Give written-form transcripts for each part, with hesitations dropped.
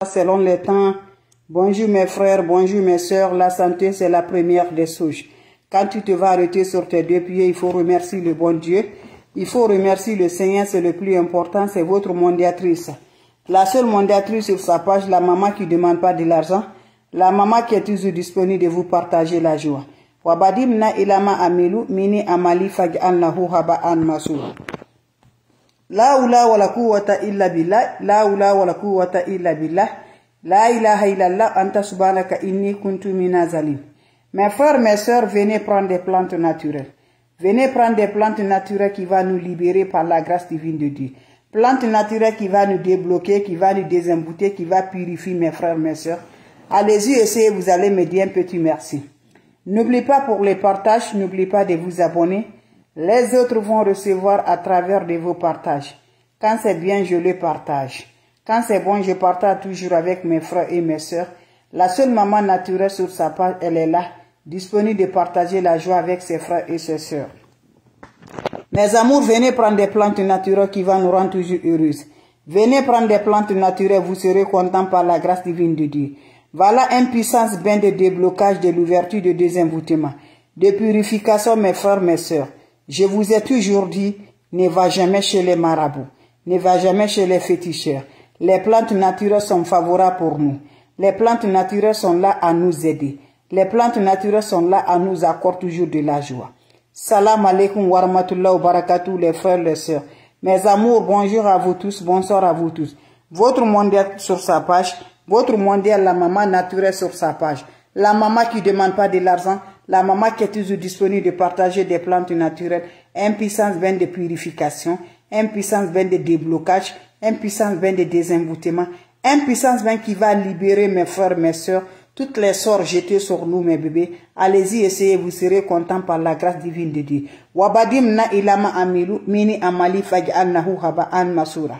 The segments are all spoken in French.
Selon les temps, bonjour mes frères, bonjour mes sœurs, la santé c'est la première des choses. Quand tu te vas arrêter sur tes deux pieds, il faut remercier le bon Dieu. Il faut remercier le Seigneur, c'est le plus important, c'est votre mondiatrice. La seule mondiatrice sur sa page, la maman qui ne demande pas de l'argent, la maman qui est toujours disponible de vous partager la joie. Wabadimna ilama amilu mini amali faj'alnahu haba'an masura. La oula wa la quwwata illa billah, la oula wa la quwwata illa billah, la ilaha illallah, anta subhanaka inni kuntu minazalim. Mes frères, mes sœurs, venez prendre des plantes naturelles. Venez prendre des plantes naturelles qui vont nous libérer par la grâce divine de Dieu. Plantes naturelles qui vont nous débloquer, qui vont nous désembouter, qui vont purifier mes frères, mes sœurs. Allez-y, essayez, vous allez me dire un petit merci. N'oubliez pas pour les partages, n'oubliez pas de vous abonner. Les autres vont recevoir à travers de vos partages. Quand c'est bien, je le partage. Quand c'est bon, je partage toujours avec mes frères et mes sœurs. La seule maman naturelle sur sa page, elle est là, disponible de partager la joie avec ses frères et ses sœurs. Mes amours, venez prendre des plantes naturelles qui vont nous rendre toujours heureuses. Venez prendre des plantes naturelles, vous serez contents par la grâce divine de Dieu. Voilà une puissance bien de déblocage, de l'ouverture, de désenvoûtement, de purification, mes frères, mes sœurs. Je vous ai toujours dit, ne va jamais chez les marabouts, ne va jamais chez les féticheurs. Les plantes naturelles sont favorables pour nous. Les plantes naturelles sont là à nous aider. Les plantes naturelles sont là à nous accorder toujours de la joie. Salam alaikum wa rahmatullahi wa barakatuh, les frères, les sœurs. Mes amours, bonjour à vous tous, bonsoir à vous tous. Votre mondial sur sa page, votre mondial, la maman naturelle sur sa page. La maman qui ne demande pas de l'argent, la maman qui est toujours disponible de partager des plantes naturelles, une puissance bien de purification, une puissance bien de déblocage, une puissance bien de désenvoûtement, une puissance bien qui va libérer mes frères, mes sœurs, toutes les sorts jetées sur nous, mes bébés. Allez-y, essayez, vous serez contents par la grâce divine de Dieu. Wabadimna ilama amilu mini amali faj'alnahu haba'an masura.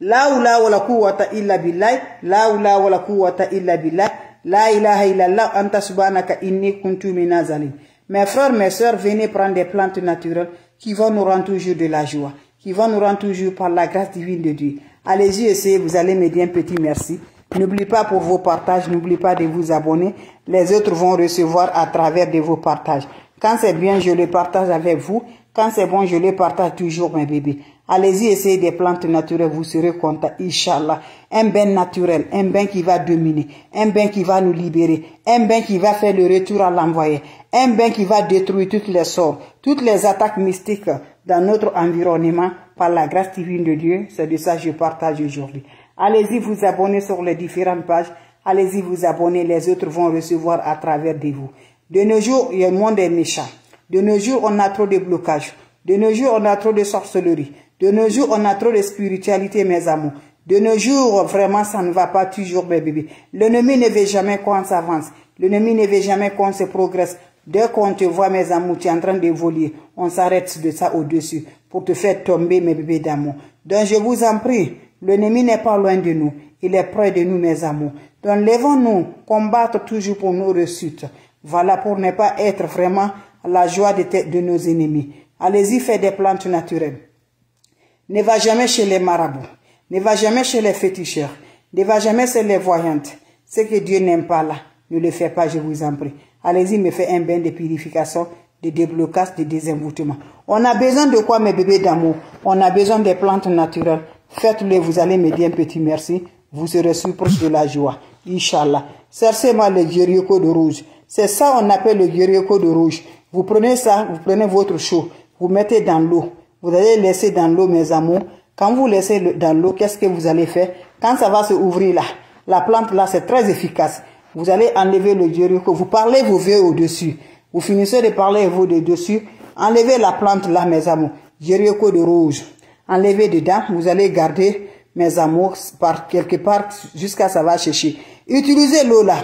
La oula wa la quwwata illa billah, la oula wa la quwwata illa billah. La ilaha illallah, anta subhanaka inni kuntu minazalim. Mes frères, mes sœurs, venez prendre des plantes naturelles qui vont nous rendre toujours de la joie, qui vont nous rendre toujours par la grâce divine de Dieu. Allez-y, essayez, vous allez me dire un petit merci. N'oubliez pas pour vos partages, n'oubliez pas de vous abonner. Les autres vont recevoir à travers de vos partages. Quand c'est bien, je le partage avec vous. Quand c'est bon, je le partage toujours, mes bébés. Allez-y, essayez des plantes naturelles, vous serez contents, Inch'Allah. Un bain naturel, un bain qui va dominer, un bain qui va nous libérer, un bain qui va faire le retour à l'envoyé, un bain qui va détruire toutes les sorts, toutes les attaques mystiques dans notre environnement par la grâce divine de Dieu. C'est de ça que je partage aujourd'hui. Allez-y, vous abonner sur les différentes pages. Allez-y, vous abonner, les autres vont recevoir à travers de vous. De nos jours, le monde est méchant. De nos jours, on a trop de blocages. De nos jours, on a trop de sorcellerie. De nos jours, on a trop de spiritualité, mes amours. De nos jours, vraiment, ça ne va pas toujours, mes bébés. L'ennemi ne veut jamais qu'on s'avance. L'ennemi ne veut jamais qu'on se progresse. Dès qu'on te voit, mes amours, tu es en train de voler. On s'arrête de ça au-dessus pour te faire tomber, mes bébés d'amour. Donc, je vous en prie, l'ennemi n'est pas loin de nous. Il est près de nous, mes amours. Donc, levons-nous, combattre toujours pour nos réussites. Voilà, pour ne pas être vraiment à la joie de nos ennemis. Allez-y, faites des plantes naturelles. Ne va jamais chez les marabouts. Ne va jamais chez les féticheurs. Ne va jamais chez les voyantes. Ce que Dieu n'aime pas là, ne le fait pas, je vous en prie. Allez-y, me fait un bain de purification, de déblocage, de désenvoûtement. On a besoin de quoi, mes bébés d'amour? On a besoin des plantes naturelles. Faites-le, vous allez me dire un petit merci. Vous serez surpris de la joie. Inch'Allah. Cherchez-moi le guerrier de rouge. C'est ça on appelle le guerrier de rouge. Vous prenez ça, vous prenez votre chou, vous mettez dans l'eau. Vous allez laisser dans l'eau, mes amours. Quand vous laissez dans l'eau, qu'est-ce que vous allez faire? Quand ça va se ouvrir là, la plante là, c'est très efficace. Vous allez enlever le Jéricho. Vous parlez vos vœux au-dessus. Vous finissez de parler vos vœux dessus. Enlevez la plante là, mes amours. Jéricho de rouge. Enlevez dedans. Vous allez garder, mes amours, par quelque part jusqu'à ça va sécher. Utilisez l'eau là.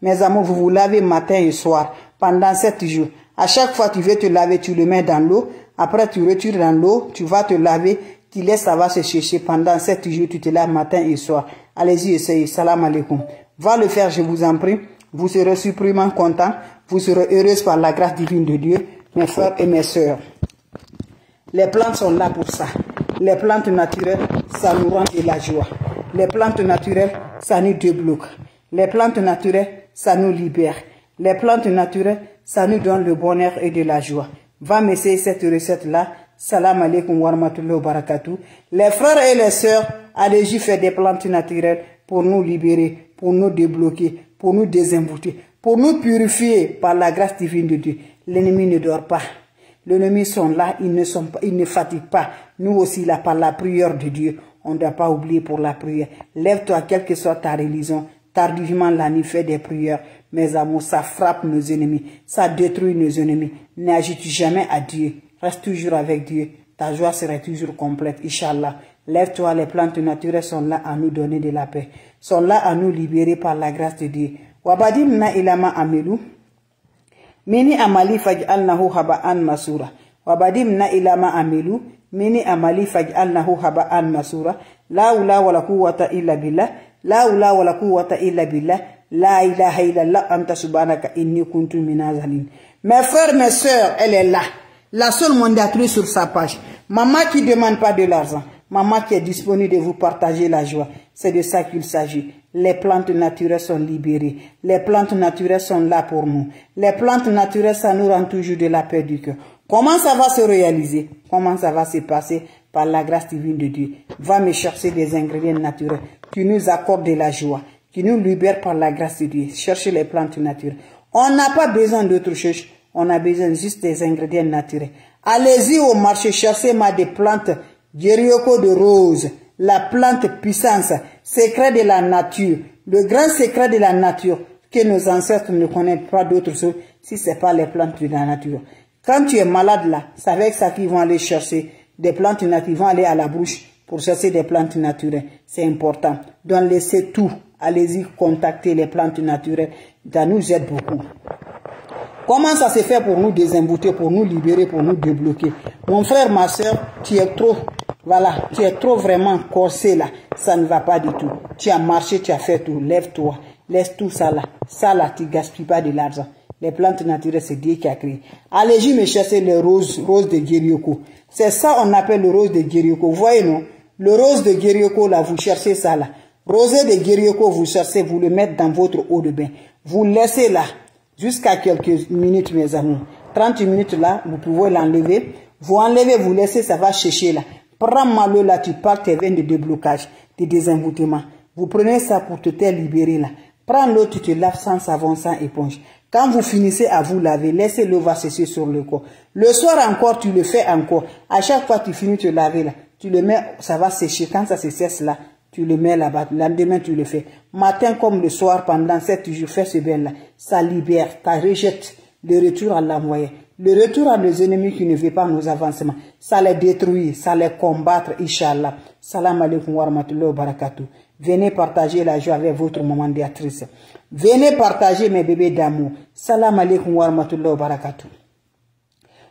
Mes amours, vous vous lavez matin et soir pendant 7 jours. À chaque fois que tu veux te laver, tu le mets dans l'eau. Après, tu retires dans l'eau, tu vas te laver, tu laisses ça va se sécher. Pendant 7 jours, tu te laves matin et soir. Allez-y, essayez. Salam alaikum. Va le faire, je vous en prie. Vous serez suprêmement contents. Vous serez heureux par la grâce divine de Dieu, mes frères et mes sœurs. Les plantes sont là pour ça. Les plantes naturelles, ça nous rend de la joie. Les plantes naturelles, ça nous débloque. Les plantes naturelles, ça nous libère. Les plantes naturelles, ça nous donne le bonheur et de la joie. Va m'essayer cette recette-là. Salam alaikum wa rahmatullahi wa barakatuh. Les frères et les sœurs, allez-y faire des plantes naturelles pour nous libérer, pour nous débloquer, pour nous désembourter, pour nous purifier par la grâce divine de Dieu. L'ennemi ne dort pas. Les ennemis sont là, ils ne fatiguent pas. Nous aussi, là, par la prière de Dieu, on ne doit pas oublier pour la prière. Lève-toi, quelle que soit ta religion. Tardivement, la nuit, fais des prières. Mes amours, ça frappe nos ennemis. Ça détruit nos ennemis. N'agite jamais à Dieu. Reste toujours avec Dieu. Ta joie sera toujours complète, Inch'Allah. Lève-toi, les plantes naturelles sont là à nous donner de la paix. Sont là à nous libérer par la grâce de Dieu. Wabadim na ilama amelu. Mini amali faj'alnahu haba'an masura. Wabadim na ilama amelu. Mini amali faj'alnahu haba'an masura. La ula wa la quwwata illa billah. La ula wa la quwwata illa billah. La ilaha illallah anta subhanaka inni kuntu minaz zalimin. Mes frères, mes sœurs, elle est là. La seule mondatrice sur sa page. Maman qui ne demande pas de l'argent. Maman qui est disponible de vous partager la joie. C'est de ça qu'il s'agit. Les plantes naturelles sont libérées. Les plantes naturelles sont là pour nous. Les plantes naturelles, ça nous rend toujours de la paix du cœur. Comment ça va se réaliser? Comment ça va se passer? Par la grâce divine de Dieu. Va me chercher des ingrédients naturels qui nous accordent de la joie, qui nous libèrent par la grâce de Dieu. Cherchez les plantes naturelles. On n'a pas besoin d'autre chose. On a besoin juste des ingrédients naturels. Allez-y au marché, cherchez-moi des plantes Jerioko de rose, la plante puissance, secret de la nature, le grand secret de la nature que nos ancêtres ne connaissent pas d'autre chose si ce n'est pas les plantes de la nature. Quand tu es malade là, c'est avec ça qu'ils vont aller chercher des plantes naturelles, ils vont aller à la bouche pour chercher des plantes naturelles. C'est important. Donc laissez tout. Allez-y contacter les plantes naturelles. Ça nous aide beaucoup. Comment ça se fait pour nous désembouter, pour nous libérer, pour nous débloquer? Mon frère, ma soeur, tu es trop, voilà, tu es trop vraiment corsé là. Ça ne va pas du tout. Tu as marché, tu as fait tout. Lève-toi, laisse tout ça là. Ça là, tu ne gaspilles pas de l'argent. Les plantes naturelles, c'est Dieu qui a créé. Allez-y me chercher les roses de Jerioko. C'est ça on appelle le rose de Jerioko. Vous voyez non? Le rose de Jerioko là, vous cherchez ça là. Rosé de Jerioko, vous cherchez, vous le mettez dans votre eau de bain. Vous laissez là. Jusqu'à quelques minutes, mes amis. 30 minutes là, vous pouvez l'enlever. Vous enlevez, vous laissez, ça va sécher là. Prends l'eau là, tu parles tes veines de déblocage, de désenvoûtement. Vous prenez ça pour te libérer là. Prends l'eau, tu te laves sans savon, sans éponge. Quand vous finissez à vous laver, laissez l'eau va sécher sur le corps. Le soir encore, tu le fais encore. À chaque fois que tu finis de te laver là, tu le mets, ça va sécher. Quand ça se sèche là, tu le mets là-bas. Le lendemain, tu le fais. Matin comme le soir, pendant 7 jours, fais ce bain-là. Ça libère, ça rejette le retour à la moyenne. Le retour à nos ennemis qui ne veulent pas nos avancements. Ça les détruit, ça les combattre, Inch'Allah. Salam alaikum wa rahmatullahi wa barakatuh. Venez partager la joie avec votre maman Béatrice. Venez partager mes bébés d'amour. Salam alaikum wa rahmatullahi wa barakatuh.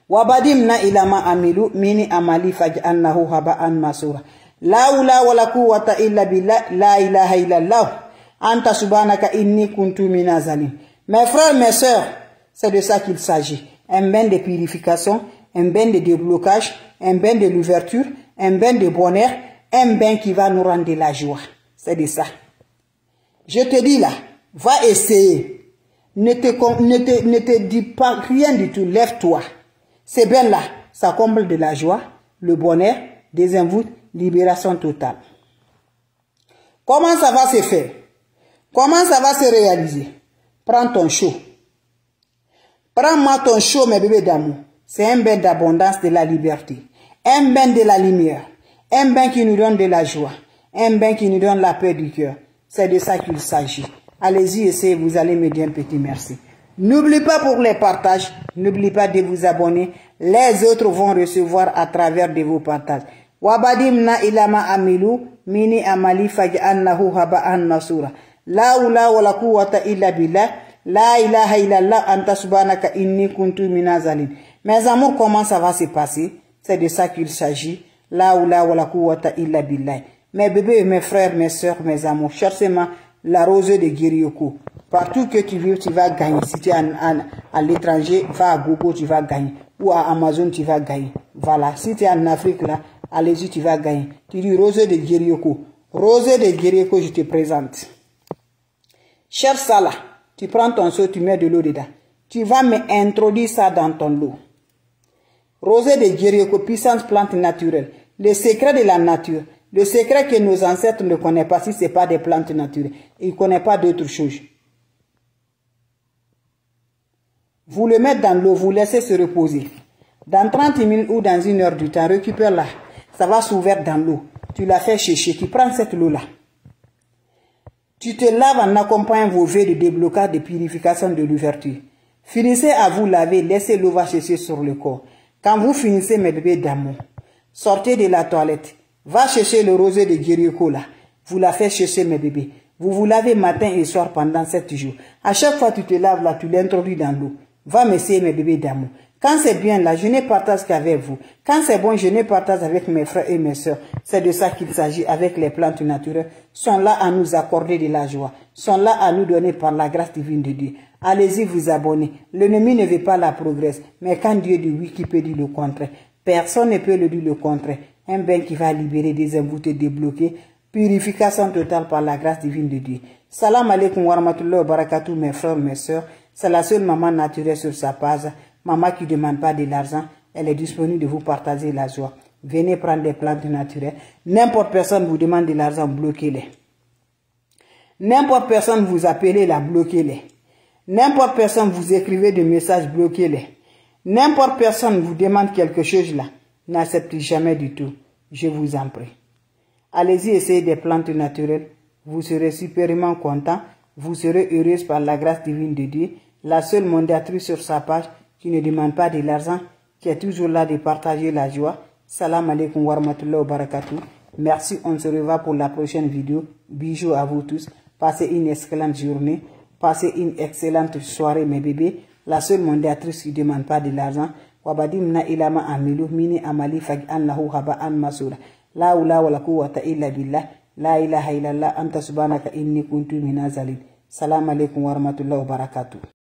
Wabadim na ilama amilu mini amali faj'annahu haba'an masura. La ula wa la quwwata illa billah, la ilaha illallah. Anta subhanaka inni kuntu minaz zalimin. Mes frères, mes sœurs, c'est de ça qu'il s'agit. Un bain de purification, un bain de déblocage, un bain de l'ouverture, un bain de bonheur, un bain qui va nous rendre de la joie. C'est de ça. Je te dis là, va essayer. Ne te dis pas rien du tout, lève-toi. Ces bains-là, ça comble de la joie, le bonheur, désenvoûte, libération totale. Comment ça va se faire? Comment ça va se réaliser? Prends ton chaud. Prends-moi ton chaud, mes bébés d'amour. C'est un bain d'abondance, de la liberté. Un bain de la lumière. Un bain qui nous donne de la joie. Un bain qui nous donne la paix du cœur. C'est de ça qu'il s'agit. Allez-y, essayez, vous allez me dire un petit merci. N'oubliez pas pour les partages. N'oubliez pas de vous abonner. Les autres vont recevoir à travers de vos partages. Wabadim na ilama amilu mini amali faj'annahu haba'an masura. La ula wa la quwwata illa billah. La ilaha illallah anta subhanaka inni kuntu minaz zalimin. Mes amours, comment ça va se passer? C'est de ça qu'il s'agit. La ula wa la quwwata illa billah. Mes bébés, mes frères, mes sœurs, mes amours, cherchez-moi la rose de Jerioko. Partout que tu veux, tu vas gagner. Si tu es à l'étranger, va à Google, tu vas gagner. Ou à Amazon, tu vas gagner. Voilà. Si tu es en Afrique, là, allez-y, tu vas gagner. Tu dis rose de Jerioko. Rosée de guerrier que je te présente. Cherche ça là. Tu prends ton seau, tu mets de l'eau dedans. Tu vas m'introduire ça dans ton lot. Rosée de guerrier, puissance plante naturelle. Le secret de la nature. Le secret que nos ancêtres ne connaissent pas si ce n'est pas des plantes naturelles. Ils ne connaissent pas d'autres choses. Vous le mettez dans l'eau, vous laissez se reposer. Dans 30 minutes ou dans 1 heure du temps, récupère-la. Ça va s'ouvrir dans l'eau. Tu la fais sécher. Tu prends cette eau-là. Tu te laves en accompagnant vos vœux de déblocage, de purification de l'ouverture. Finissez à vous laver, laissez l'eau va sécher sur le corps. Quand vous finissez, mes bébés d'amour, sortez de la toilette. Va chercher le rosée de Guérico là. Vous la faites chercher, mes bébés. Vous vous lavez matin et soir pendant 7 jours. À chaque fois que tu te laves là, tu l'introduis dans l'eau. Va m'essayer, mes bébés d'amour. Quand c'est bien là, je ne partage qu'avec vous. Quand c'est bon, je ne partage avec mes frères et mes soeurs. C'est de ça qu'il s'agit avec les plantes naturelles. Sont là à nous accorder de la joie. Sont là à nous donner par la grâce divine de Dieu. Allez-y vous abonner. L'ennemi ne veut pas la progresse. Mais quand Dieu dit oui, qui peut dire le contraire? Personne ne peut le dire le contraire. Un bain qui va libérer des emboutés débloqués. Purification totale par la grâce divine de Dieu. Salam alaikum wa rahmatullahi wa barakatuh, mes frères, mes soeurs. C'est la seule maman naturelle sur sa page. Maman qui ne demande pas de l'argent. Elle est disponible de vous partager la joie. Venez prendre des plantes naturelles. N'importe personne vous demande de l'argent, bloquez-les. N'importe personne vous appelez là, bloquez-les. N'importe personne vous écrivez des messages, bloquez-les. N'importe personne vous demande quelque chose là, n'acceptez jamais du tout. Je vous en prie. Allez-y essayer des plantes naturelles. Vous serez supérieurement content. Vous serez heureuse par la grâce divine de Dieu. La seule mondatrice sur sa page qui ne demande pas de l'argent, qui est toujours là de partager la joie. Salam alaikum wa rahmatullahi wa barakatuh. Merci, on se revoit pour la prochaine vidéo. Bisous à vous tous. Passez une excellente journée. Passez une excellente soirée, mes bébés. La seule mondatrice qui ne demande pas de l'argent. Wabadimna ilama amilu mini amali fag annahu haba an masura. La ula wa la quwwata illa billah. La ilaha illallah anta subhanaka inni kuntu minaz zalim. Salam alaikum wa rahmatullahi wa barakatuh.